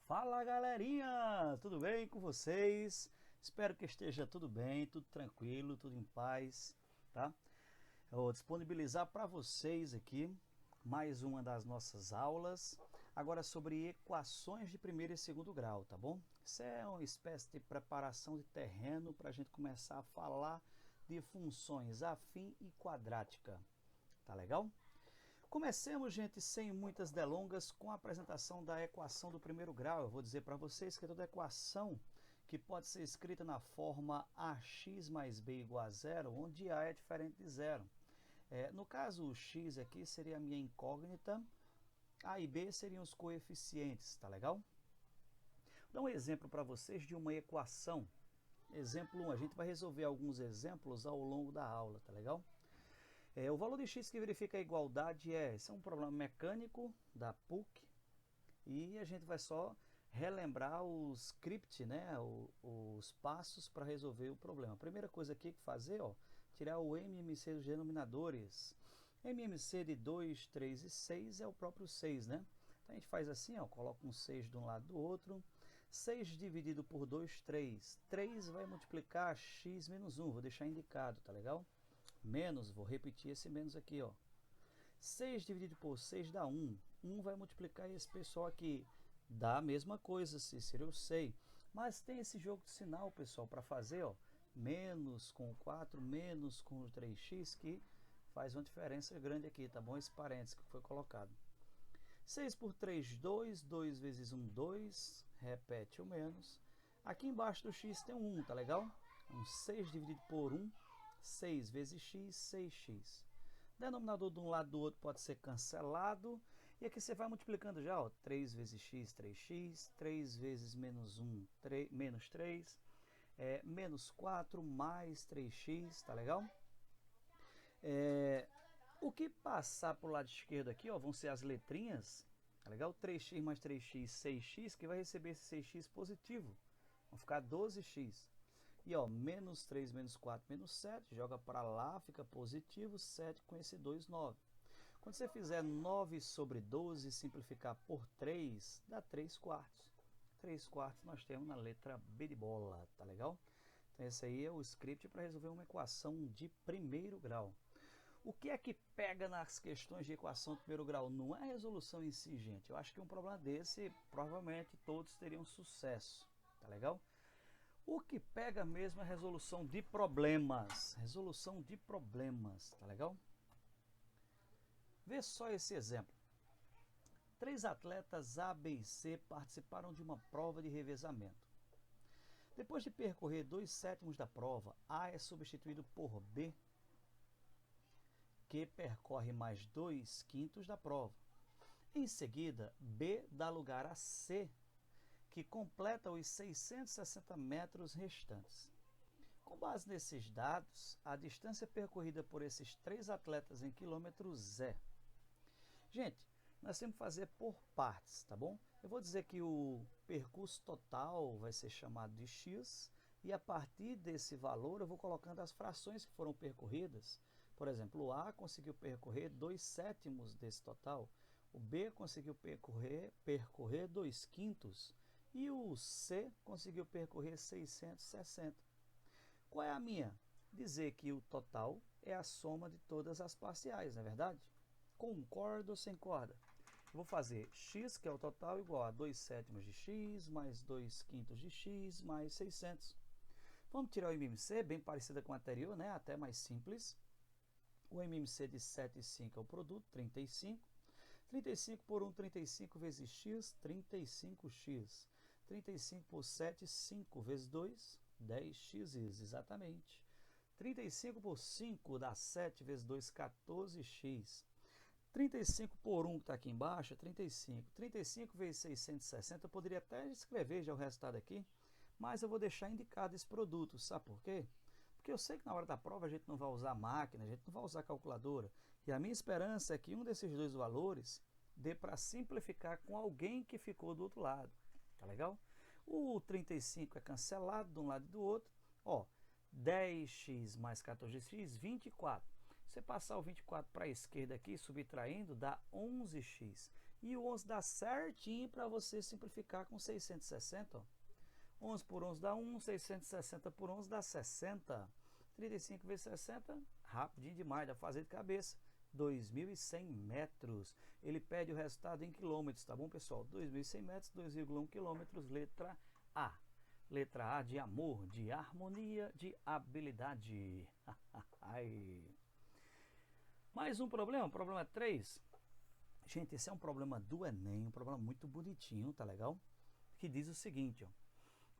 Fala galerinha, tudo bem com vocês? Espero que esteja tudo bem, tudo tranquilo, tudo em paz, tá? Eu vou disponibilizar para vocês aqui mais uma das nossas aulas, agora sobre equações de primeiro e segundo grau, tá bom? Isso é uma espécie de preparação de terreno para a gente começar a falar de funções afim e quadrática, tá legal? Comecemos, gente, sem muitas delongas, com a apresentação da equação do primeiro grau. Eu vou dizer para vocês que toda equação que pode ser escrita na forma ax mais b igual a zero, onde a é diferente de zero. No caso, o x aqui seria a minha incógnita, a e b seriam os coeficientes, tá legal? Vou dar um exemplo para vocês de uma equação. Exemplo 1, a gente vai resolver alguns exemplos ao longo da aula, tá legal? O valor de x que verifica a igualdade esse é um problema mecânico da PUC e a gente vai só relembrar o script, né, os passos para resolver o problema. A primeira coisa aqui que fazer, tirar o MMC dos denominadores. MMC de 2, 3 e 6 é o próprio 6, né? Então a gente faz assim, coloca um 6 de um lado do outro. 6 dividido por 2, 3. 3 vai multiplicar x menos 1, vou deixar indicado, tá legal? Menos, vou repetir esse menos aqui, 6 dividido por 6 dá 1. 1 vai multiplicar esse pessoal aqui. Dá a mesma coisa, Cícero, eu sei. Mas tem esse jogo de sinal, pessoal, para fazer, menos com o 4, menos com o 3x, que faz uma diferença grande aqui, tá bom? Esse parênteses que foi colocado. 6 por 3, 2. 2 vezes 1, 2. Repete o menos. Aqui embaixo do x tem um 1, tá legal? 6 dividido por 1. 6 vezes x, 6x. Denominador de um lado do outro pode ser cancelado. E aqui você vai multiplicando já, 3 vezes x, 3x. 3 vezes menos 1, menos 3. Menos 4 mais 3x, tá legal? O que passar para o lado esquerdo aqui, vão ser as letrinhas, tá legal? 3x mais 3x, 6x, que vai receber esse 6x positivo. Vão ficar 12x. E menos 3, menos 4, menos 7, joga para lá, fica positivo, 7 com esse 2, 9. Quando você fizer 9 sobre 12, simplificar por 3, dá 3 quartos. 3 quartos nós temos na letra B de bola, tá legal? Então esse aí é o script para resolver uma equação de primeiro grau. O que é que pega nas questões de equação de primeiro grau? Não é a resolução em si, gente. Eu acho que um problema desse, provavelmente todos teriam sucesso, tá legal? O que pega mesmo é a resolução de problemas. Resolução de problemas, tá legal? Vê só esse exemplo. 3 atletas A, B e C participaram de uma prova de revezamento. Depois de percorrer 2/7 da prova, A é substituído por B, que percorre mais 2/5 da prova. Em seguida, B dá lugar a C, que completa os 660 metros restantes. Com base nesses dados, a distância percorrida por esses 3 atletas em quilômetros é. Gente, nós temos que fazer por partes, tá bom? Eu vou dizer que o percurso total vai ser chamado de x, e a partir desse valor eu vou colocando as frações que foram percorridas. Por exemplo, o A conseguiu percorrer 2/7 desse total, o B conseguiu percorrer 2/5, e o C conseguiu percorrer 660. Qual é a minha? Dizer que o total é a soma de todas as parciais, não é verdade? Concorda ou sem corda? Vou fazer x, que é o total, igual a 2/7 de x, mais 2/5 de x, mais 600. Vamos tirar o MMC, bem parecida com o anterior, né? Até mais simples. O MMC de 7 e 5 é o produto, 35. 35 por 1, 35 vezes x, 35x. 35 por 7, 5 vezes 2, 10x, exatamente. 35 por 5 dá 7 vezes 2, 14x. 35 por 1 que está aqui embaixo é 35. 35 vezes 660, eu poderia até escrever já o resultado aqui, mas eu vou deixar indicado esse produto. Sabe por quê? Porque eu sei que na hora da prova a gente não vai usar máquina, a gente não vai usar calculadora. E a minha esperança é que um desses dois valores dê para simplificar com alguém que ficou do outro lado. Tá legal? O 35 é cancelado de um lado e do outro. 10x mais 14x, 24. Você passar o 24 para a esquerda aqui, subtraindo, dá 11x. E o 11 dá certinho para você simplificar com 660. Ó. 11 por 11 dá 1, 660 por 11 dá 60. 35 vezes 60, rapidinho demais, dá pra fazer de cabeça. 2.100 metros. Ele pede o resultado em quilômetros, tá bom, pessoal? 2.100 metros, 2,1 quilômetros, letra A. Letra A de amor, de harmonia, de habilidade. Mais um problema 3. Gente, esse é um problema do Enem, um problema muito bonitinho, tá legal? Que diz o seguinte, ó.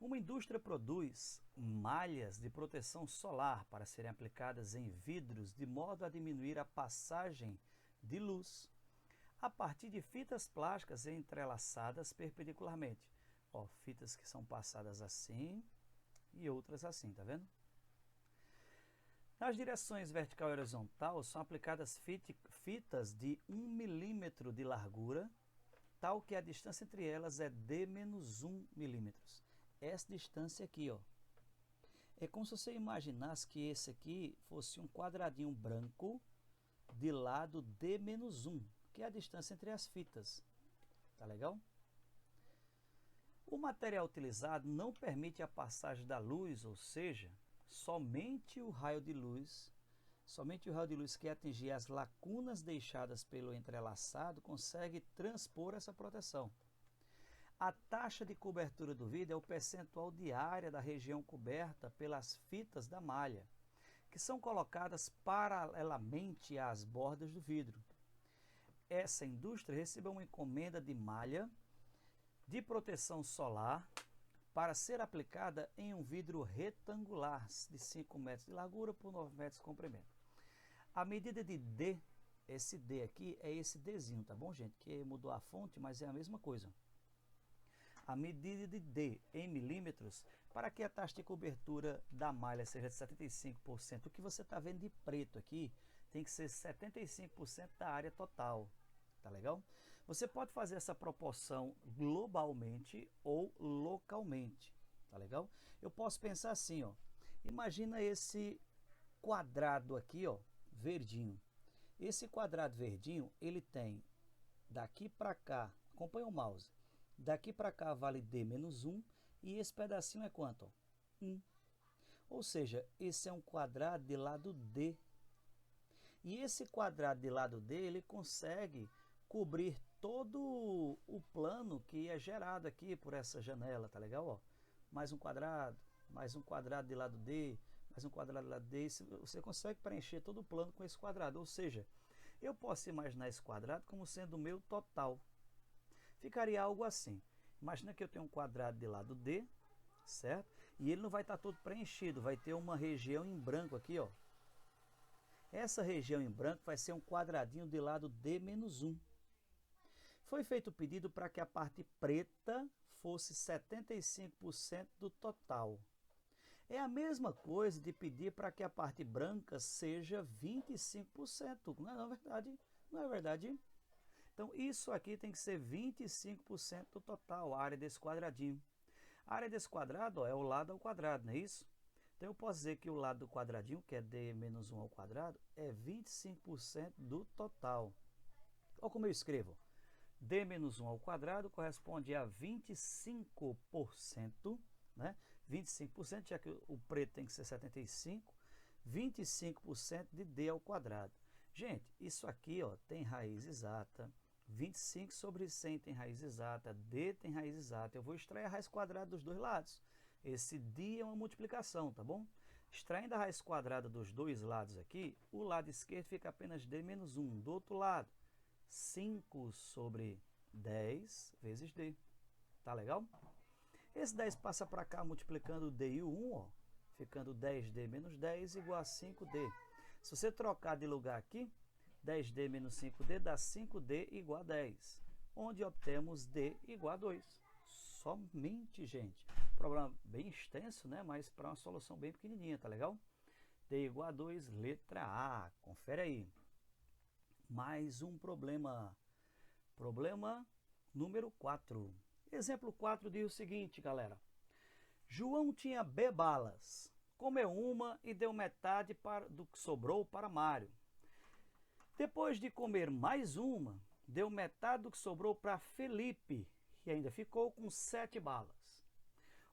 Uma indústria produz malhas de proteção solar para serem aplicadas em vidros de modo a diminuir a passagem de luz a partir de fitas plásticas entrelaçadas perpendicularmente. Ó, fitas que são passadas assim e outras assim, tá vendo? Nas direções vertical e horizontal são aplicadas fitas de 1 milímetro de largura, tal que a distância entre elas é de menos 1 milímetro. Essa distância aqui, ó, é como se você imaginasse que esse aqui fosse um quadradinho branco de lado d menos 1, que é a distância entre as fitas. Tá legal? O material utilizado não permite a passagem da luz, ou seja, somente o raio de luz que atingir as lacunas deixadas pelo entrelaçado consegue transpor essa proteção. A taxa de cobertura do vidro é o percentual de área da região coberta pelas fitas da malha, que são colocadas paralelamente às bordas do vidro. Essa indústria recebeu uma encomenda de malha de proteção solar para ser aplicada em um vidro retangular de 5 metros de largura por 9 metros de comprimento. A medida de D, esse D aqui é esse Dzinho, tá bom, gente? Que mudou a fonte, mas é a mesma coisa. A medida de D em milímetros, para que a taxa de cobertura da malha seja de 75%, o que você está vendo de preto aqui, tem que ser 75% da área total, tá legal? Você pode fazer essa proporção globalmente ou localmente, tá legal? Eu posso pensar assim, ó, imagina esse quadrado aqui, ó, verdinho. Esse quadrado verdinho, ele tem daqui para cá, acompanha o mouse, daqui para cá vale D menos 1 e esse pedacinho é quanto? Ó? 1. Ou seja, esse é um quadrado de lado D. E esse quadrado de lado D, ele consegue cobrir todo o plano que é gerado aqui por essa janela, tá legal? Ó? Mais um quadrado de lado D, mais um quadrado de lado D. Você consegue preencher todo o plano com esse quadrado. Ou seja, eu posso imaginar esse quadrado como sendo o meu total. Ficaria algo assim. Imagina que eu tenho um quadrado de lado D, certo? E ele não vai estar todo preenchido, vai ter uma região em branco aqui, ó. Essa região em branco vai ser um quadradinho de lado D menos 1. Foi feito o pedido para que a parte preta fosse 75% do total. É a mesma coisa de pedir para que a parte branca seja 25%. Não é verdade? Não é verdade? Então, isso aqui tem que ser 25% do total, a área desse quadradinho. A área desse quadrado, ó, é o lado ao quadrado, não é isso? Então, eu posso dizer que o lado do quadradinho, que é D menos 1 ao quadrado, é 25% do total. Olha como eu escrevo. D menos 1 ao quadrado corresponde a 25%, né? 25%, já que o preto tem que ser 75%, 25% de D ao quadrado. Gente, isso aqui, ó, tem raiz exata. 25 sobre 100 tem raiz exata, D tem raiz exata. Eu vou extrair a raiz quadrada dos dois lados. Esse D é uma multiplicação, tá bom? Extraindo a raiz quadrada dos dois lados aqui, o lado esquerdo fica apenas D menos 1. Do outro lado, 5 sobre 10 vezes D. Tá legal? Esse 10 passa para cá multiplicando o D e o 1, ó, ficando 10D menos 10 igual a 5D. Se você trocar de lugar aqui, 10D menos 5D dá 5D igual a 10, onde obtemos D igual a 2. Somente, gente. Problema bem extenso, né? Mas para uma solução bem pequenininha, tá legal? D igual a 2, letra A. Confere aí. Mais um problema. Problema número 4. Exemplo 4 diz o seguinte, galera. João tinha B balas. Comeu uma e deu metade do que sobrou para Mário. Depois de comer mais uma, deu metade do que sobrou para Felipe, e ainda ficou com 7 balas.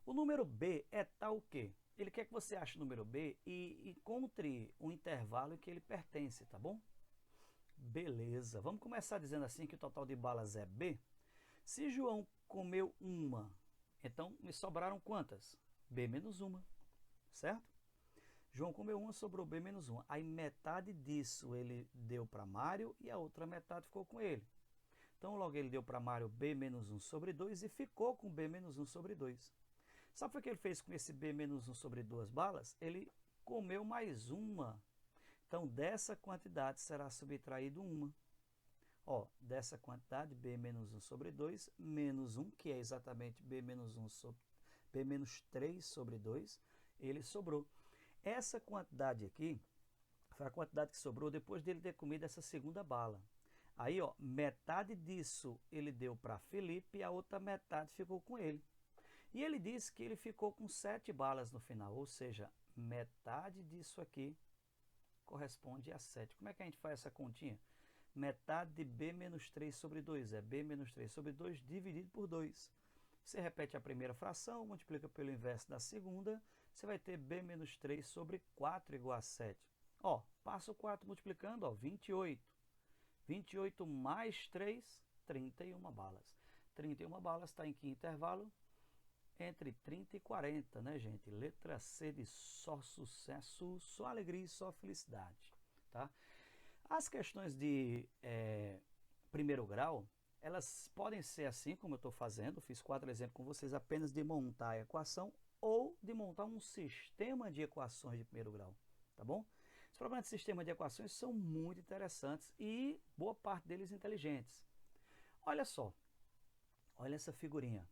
O número B é tal que ele quer que você ache o número B e encontre um intervalo em que ele pertence, tá bom? Beleza, vamos começar dizendo assim que o total de balas é B. Se João comeu uma, então me sobraram quantas? B menos uma, certo? João comeu uma, sobrou B menos uma. Aí metade disso ele deu para Mário e a outra metade ficou com ele. Então logo ele deu para Mário B menos 1 sobre 2 e ficou com B menos 1 sobre 2. Sabe o que ele fez com esse B menos 1 sobre 2 balas? Ele comeu mais uma. Então dessa quantidade será subtraído uma. Ó, dessa quantidade, B menos 1 sobre 2, menos 1, que é exatamente B menos 1 sobre B menos 3 sobre 2, ele sobrou. Essa quantidade aqui foi a quantidade que sobrou depois dele ter comido essa segunda bala. Aí, ó, metade disso ele deu para Felipe e a outra metade ficou com ele. E ele disse que ele ficou com 7 balas no final, ou seja, metade disso aqui corresponde a 7. Como é que a gente faz essa continha? Metade de B menos 3 sobre 2 é B menos 3 sobre 2 dividido por 2. Você repete a primeira fração, multiplica pelo inverso da segunda, você vai ter B menos 3 sobre 4 igual a 7. Ó, passa o 4 multiplicando, ó, 28. 28 mais 3, 31 balas. 31 balas está em que intervalo? Entre 30 e 40, né, gente? Letra C de só sucesso, só alegria e só felicidade, tá? As questões de primeiro grau, elas podem ser assim, como eu estou fazendo, fiz 4 exemplos com vocês, apenas de montar a equação ou de montar um sistema de equações de primeiro grau, tá bom? Os problemas de sistema de equações são muito interessantes e boa parte deles inteligentes. Olha só, olha essa figurinha.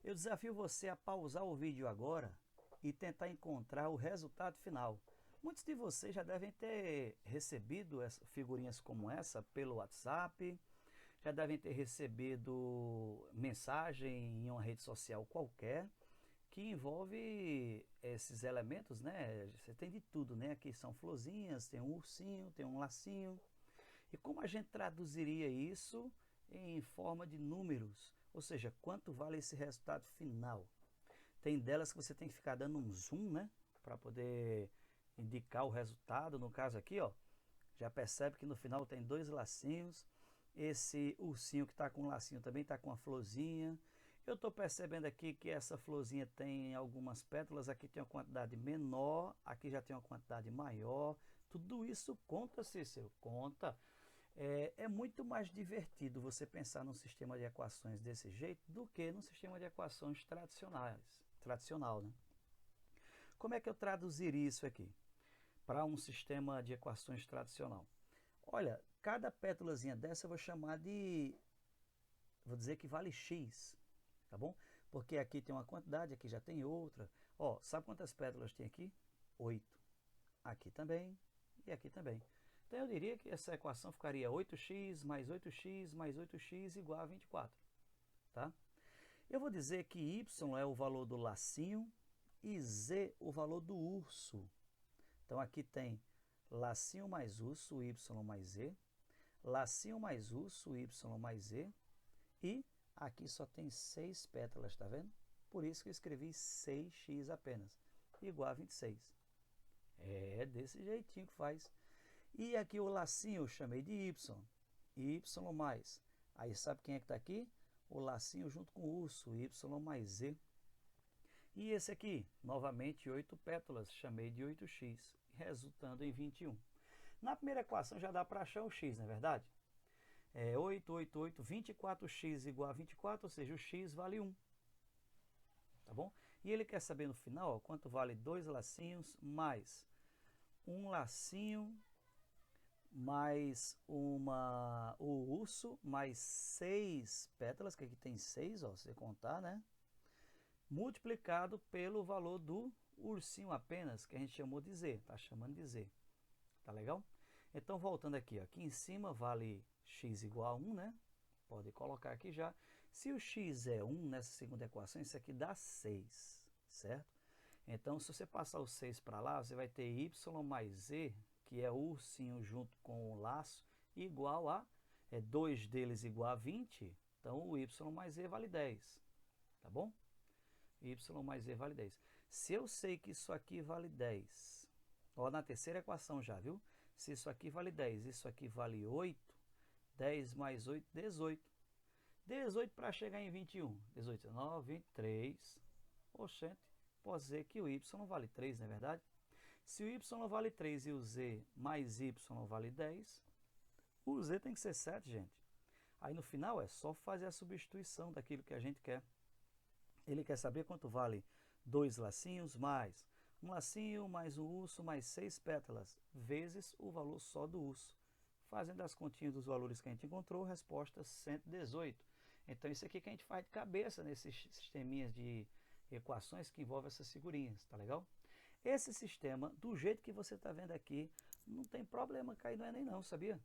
Eu desafio você a pausar o vídeo agora e tentar encontrar o resultado final. Muitos de vocês já devem ter recebido figurinhas como essa pelo WhatsApp, já devem ter recebido mensagem em uma rede social qualquer, que envolve esses elementos, né? Você tem de tudo, né? Aqui são florzinhas, tem um ursinho, tem um lacinho. E como a gente traduziria isso em forma de números? Ou seja, quanto vale esse resultado final? Tem delas que você tem que ficar dando um zoom, né? Para poder indicar o resultado. No caso aqui, ó, já percebe que no final tem 2 lacinhos. Esse ursinho que está com um lacinho também está com uma florzinha. Eu estou percebendo aqui que essa florzinha tem algumas pétalas. Aqui tem uma quantidade menor, aqui já tem uma quantidade maior. Tudo isso conta, Cícero? Conta. É muito mais divertido você pensar num sistema de equações desse jeito do que num sistema de equações tradicional, né? Como é que eu traduziria isso aqui para um sistema de equações tradicional? Olha, cada pétalazinha dessa eu vou chamar de, vou dizer que vale x, tá bom? Porque aqui tem uma quantidade, aqui já tem outra. Ó, sabe quantas pétalas tem aqui? 8. Aqui também e aqui também. Então eu diria que essa equação ficaria 8x mais 8x mais 8x igual a 24, tá? Eu vou dizer que y é o valor do lacinho e z o valor do urso. Então aqui tem lacinho mais urso, y mais z, lacinho mais urso, y mais z, e aqui só tem 6 pétalas, tá vendo? Por isso que eu escrevi 6x apenas, igual a 26. É desse jeitinho que faz. E aqui o lacinho eu chamei de y mais. Aí sabe quem é que está aqui? O lacinho junto com o urso, y mais z. E esse aqui, novamente 8 pétalas, chamei de 8x, resultando em 21. Na primeira equação já dá para achar o x, não é verdade? 8, 8, 8, 24x igual a 24, ou seja, o x vale 1. Tá bom? E ele quer saber no final, ó, quanto vale 2 lacinhos mais um lacinho mais o urso, mais 6 pétalas, que aqui tem 6, ó, se você contar, né? Multiplicado pelo valor do ursinho apenas, que a gente chamou de z, tá chamando de z. Tá legal? Então, voltando aqui, ó, aqui em cima vale x igual a 1, né? Pode colocar aqui já. Se o x é 1 nessa segunda equação, isso aqui dá 6, certo? Então, se você passar o 6 para lá, você vai ter y mais z, que é o ursinho junto com o laço, igual a 2 deles igual a 20, então o y mais e vale 10, tá bom? Y mais e vale 10. Se eu sei que isso aqui vale 10, ó, na terceira equação já, viu? Se isso aqui vale 10, isso aqui vale 8, 10 mais 8, 18. 18 para chegar em 21. 18, 19, 23. Oxente, pode dizer que o y vale 3, não é verdade? Se o y vale 3 e o z mais y vale 10, o z tem que ser 7, gente. Aí no final é só fazer a substituição daquilo que a gente quer. Ele quer saber quanto vale 2 lacinhos mais um lacinho mais um urso mais 6 pétalas, vezes o valor só do urso. Fazendo as continhas dos valores que a gente encontrou, resposta 118. Então isso aqui que a gente faz de cabeça nesses sisteminhas de equações que envolvem essas figurinhas, tá legal? Esse sistema, do jeito que você está vendo aqui, não tem problema cair no Enem não, sabia?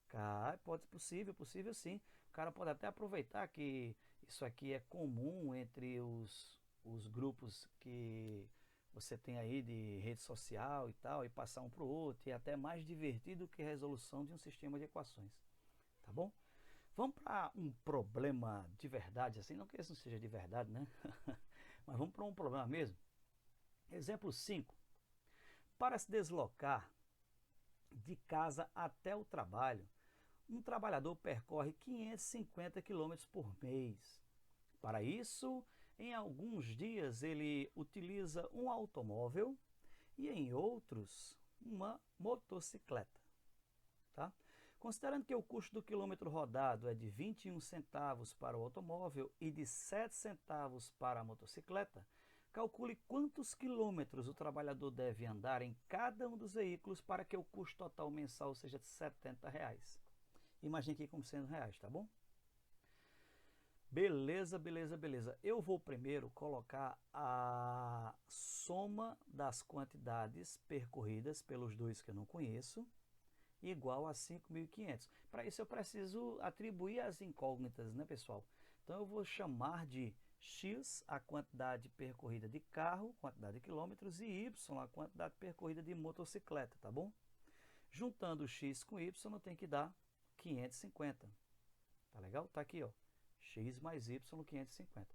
Cai, pode ser possível, possível sim. O cara pode até aproveitar que isso aqui é comum entre os grupos que você tem aí de rede social e tal, e passar um para o outro, e é até mais divertido que a resolução de um sistema de equações, tá bom? Vamos para um problema de verdade, assim, não que isso não seja de verdade, né? Mas vamos para um problema mesmo. Exemplo 5. Para se deslocar de casa até o trabalho, um trabalhador percorre 550 km por mês. Para isso, em alguns dias ele utiliza um automóvel e em outros uma motocicleta. Tá? Considerando que o custo do quilômetro rodado é de 21 centavos para o automóvel e de 7 centavos para a motocicleta, calcule quantos quilômetros o trabalhador deve andar em cada um dos veículos para que o custo total mensal seja de R$70. Imagine aqui como sendo reais, tá bom? Beleza, beleza, beleza. Eu vou primeiro colocar a soma das quantidades percorridas pelos dois que eu não conheço, igual a 5.500. Para isso eu preciso atribuir as incógnitas, né, pessoal? Então eu vou chamar de x a quantidade percorrida de carro, quantidade de quilômetros, e y a quantidade percorrida de motocicleta, tá bom? Juntando x com y tem que dar 550. Tá legal? Tá aqui, ó. X mais y 550.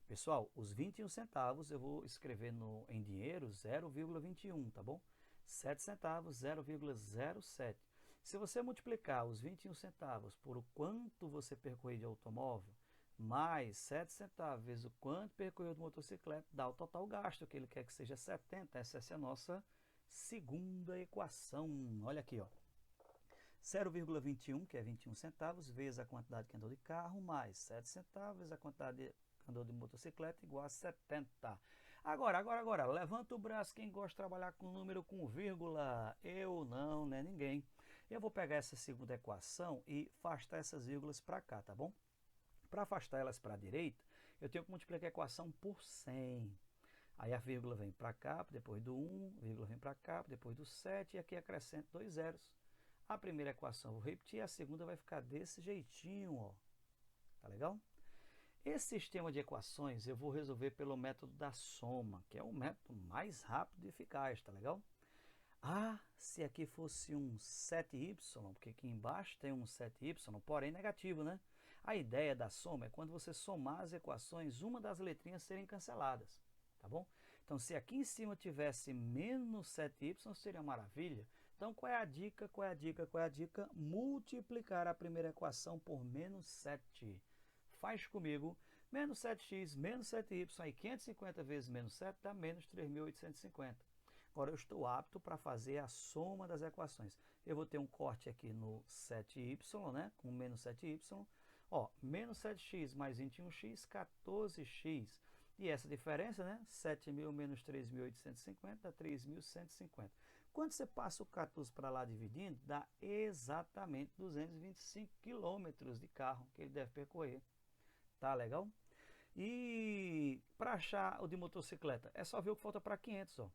Pessoal, os 21 centavos eu vou escrever em dinheiro 0,21, tá bom? 7 centavos, 0,07. Se você multiplicar os 21 centavos por o quanto você percorreu de automóvel, mais 7 centavos vezes o quanto percorreu de motocicleta, dá o total gasto, que ele quer que seja 70. Essa é a nossa segunda equação. Olha aqui, ó. 0,21, que é 21 centavos, vezes a quantidade que andou de carro, mais 7 centavos, vezes a quantidade que andou de motocicleta, igual a 70. Agora, levanta o braço quem gosta de trabalhar com número com vírgula. Eu não, né? Ninguém. Eu vou pegar essa segunda equação e afastar essas vírgulas para cá, tá bom? Para afastar elas para a direita, eu tenho que multiplicar a equação por 100. Aí a vírgula vem para cá, depois do 1, a vírgula vem para cá, depois do 7, e aqui acrescento 2 zeros. A primeira equação eu vou repetir, a segunda vai ficar desse jeitinho, ó. Tá legal? Esse sistema de equações eu vou resolver pelo método da soma, que é o método mais rápido e eficaz, tá legal? Ah, se aqui fosse um 7y, porque aqui embaixo tem um 7y, porém negativo, né? A ideia da soma é quando você somar as equações, uma das letrinhas serem canceladas, tá bom? Então, se aqui em cima tivesse menos 7y, seria uma maravilha. Então, qual é a dica? Qual é a dica? Qual é a dica? Multiplicar a primeira equação por menos 7. Faz comigo. Menos 7x, menos 7y, aí 550 vezes menos 7 dá menos 3.850. Agora eu estou apto para fazer a soma das equações. Eu vou ter um corte aqui no 7y, né? Com menos 7y. Ó, menos 7x mais 21x, 14x. E essa diferença, né? 7.000 menos 3.850 dá 3.150. Quando você passa o 14 para lá dividindo, dá exatamente 225 quilômetros de carro que ele deve percorrer. Tá legal? E para achar o de motocicleta, é só ver o que falta para 500, ó.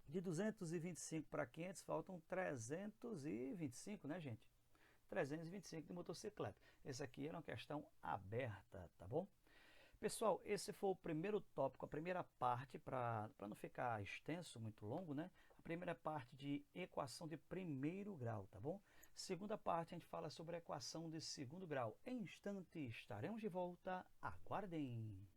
De 225 para 500 faltam 325, né, gente? 325 de motocicleta. Esse aqui era uma questão aberta, tá bom? Pessoal, esse foi o primeiro tópico, a primeira parte, para não ficar extenso, muito longo, né? A primeira parte de equação de primeiro grau, tá bom? Segunda parte, a gente fala sobre a equação de segundo grau. Em instante estaremos de volta. Aguardem!